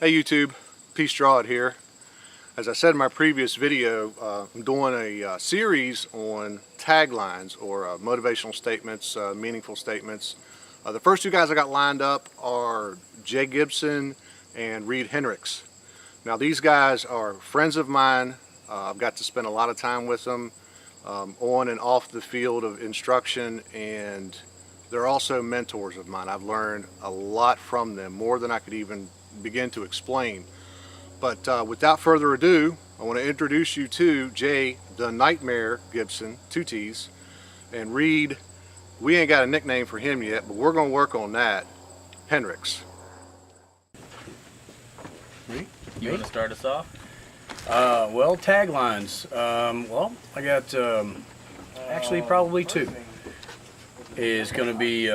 Hey YouTube, Peace Drawed here. As I said in my previous video, I'm doing a series on taglines or motivational statements, meaningful statements. The first two guys I got lined up are Jay Gibson and Reid Hendricks. Now these guys are friends of mine. I've got to spend a lot of time with them on and off the field of instruction, and they're also mentors of mine. I've learned a lot from them, more than I could even begin to explain. But without further ado, I want to introduce you to Jay the Nightmare Gibson, 2 T's, and Reid, we ain't got a nickname for him yet, but we're going to work on that, Hendricks. You want to start us off? Well, taglines. Well, I got actually probably 2. Is going to be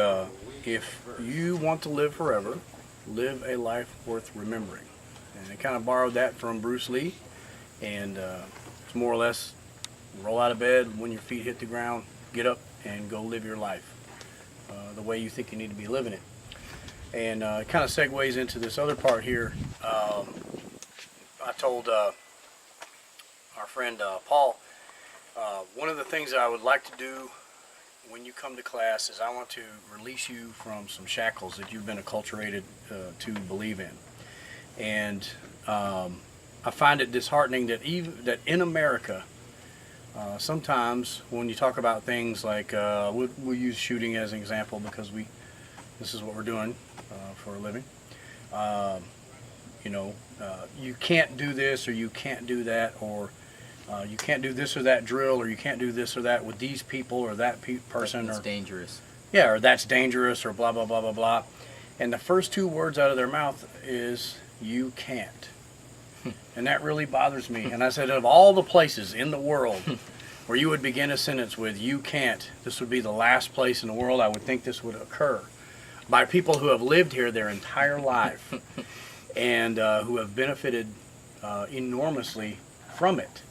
if you want to live forever, live a life worth remembering. And I kind of borrowed that from Bruce Lee, and it's more or less roll out of bed when your feet hit the ground, get up and go live your life the way you think you need to be living it. And it kind of segues into this other part here. I told our friend Paul, one of the things that I would like to do when you come to class is I want to release you from some shackles that you've been acculturated to believe in. And I find it disheartening that that in America, sometimes when you talk about things like, we'll use shooting as an example because this is what we're doing for a living. You can't do this or you can't do that, or you can't do this or that drill, or you can't do this or that with these people or that person. That's dangerous. Yeah, or that's dangerous, or blah, blah, blah, blah, blah. And the first 2 words out of their mouth is, you can't. And that really bothers me. And I said, of all the places in the world where you would begin a sentence with, you can't, this would be the last place in the world I would think this would occur. By people who have lived here their entire life and who have benefited enormously from it.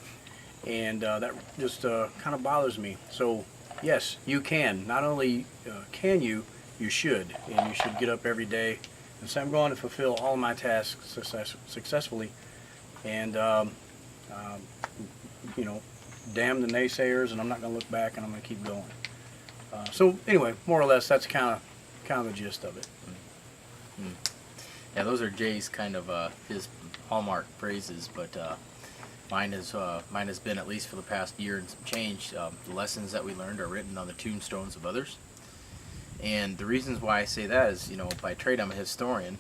And that just kind of bothers me. So yes, you can. Not only can you should. And you should get up every day and say, I'm going to fulfill all of my tasks successfully. And damn the naysayers, and I'm not going to look back, and I'm going to keep going. So anyway, more or less, that's kind of the gist of it. Yeah, those are Jay's kind of his hallmark phrases, but mine has been, at least for the past year and some change, the lessons that we learned are written on the tombstones of others. And the reasons why I say that is, by trade I'm a historian.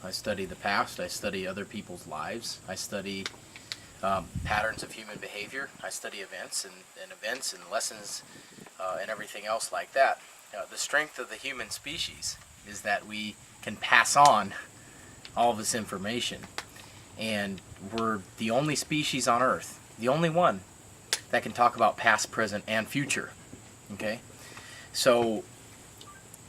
I study the past, I study other people's lives, I study patterns of human behavior, I study events and lessons and everything else like that. The strength of the human species is that we can pass on all of this information. And we're the only species on Earth, the only one, that can talk about past, present, and future. Okay? So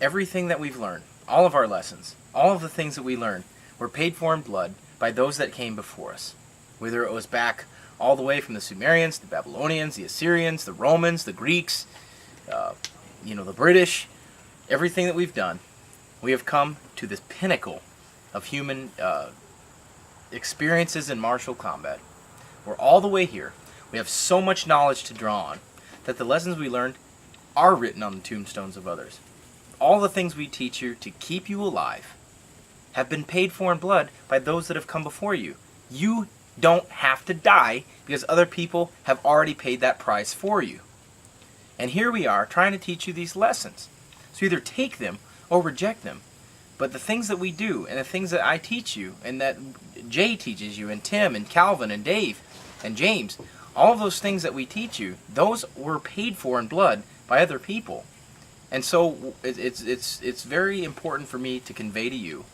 everything that we've learned, all of our lessons, all of the things that we learned, were paid for in blood by those that came before us. Whether it was back all the way from the Sumerians, the Babylonians, the Assyrians, the Romans, the Greeks, the British, everything that we've done, we have come to this pinnacle of human experiences in martial combat. We're all the way here. We have so much knowledge to draw on that the lessons we learned are written on the tombstones of others. All the things we teach you to keep you alive have been paid for in blood by those that have come before you. You don't have to die because other people have already paid that price for you. And here we are trying to teach you these lessons. So either take them or reject them. But the things that we do and the things that I teach you and that Jay teaches you and Tim and Calvin and Dave and James, all of those things that we teach you, those were paid for in blood by other people. And so it's very important for me to convey to you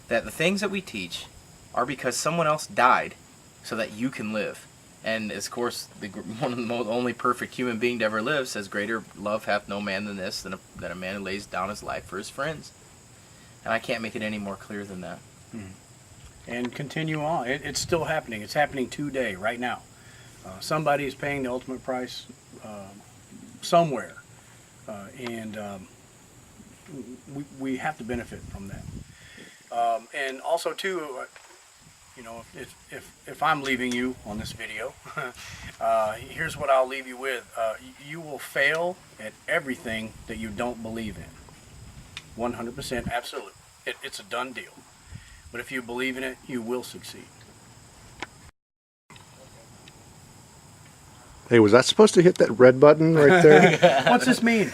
that the things that we teach are because someone else died so that you can live. And of course, one of the only perfect human being to ever live says, greater love hath no man than this, than a man who lays down his life for his friends. And I can't make it any more clear than that. And continue on. It's still happening. It's happening today, right now. Somebody is paying the ultimate price somewhere. And we have to benefit from that. And also, too, you know, if I'm leaving you on this video, here's what I'll leave you with. You will fail at everything that you don't believe in. 100% absolute. It's a done deal. But if you believe in it, you will succeed. Hey, was I supposed to hit that red button right there? What's this mean?